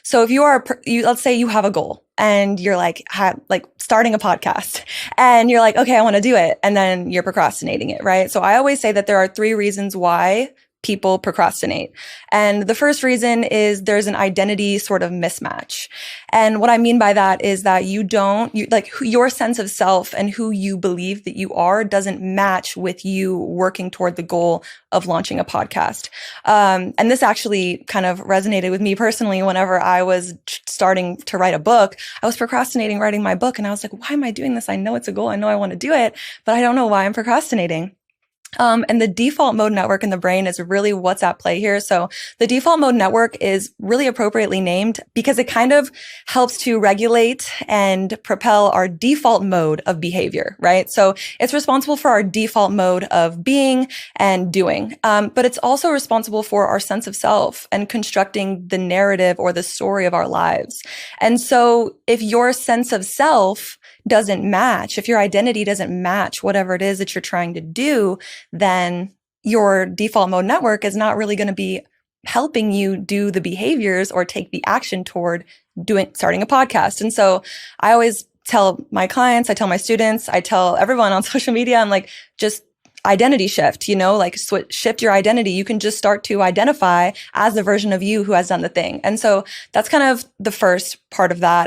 So if let's say you have a goal and you're like starting a podcast and you're like, okay, I want to do it. And then you're procrastinating it, right? So I always say that there are 3 reasons why people procrastinate. And the first reason is there's an identity sort of mismatch. And what I mean by that is that your sense of self and who you believe that you are doesn't match with you working toward the goal of launching a podcast. And this actually kind of resonated with me personally whenever I was starting to write a book. I was procrastinating writing my book and I was like, why am I doing this? I know it's a goal. I know I want to do it, but I don't know why I'm procrastinating. And the default mode network in the brain is really what's at play here. So the default mode network is really appropriately named because it kind of helps to regulate and propel our default mode of behavior, right? So it's responsible for our default mode of being and doing. But it's also responsible for our sense of self and constructing the narrative or the story of our lives. And so if your sense of self doesn't match, if your identity doesn't match whatever it is that you're trying to do, then your default mode network is not really going to be helping you do the behaviors or take the action toward starting a podcast. And so I always tell my clients, I tell my students, I tell everyone on social media, I'm like, just identity shift, shift your identity. You can just start to identify as the version of you who has done the thing. And so that's kind of the first part of that.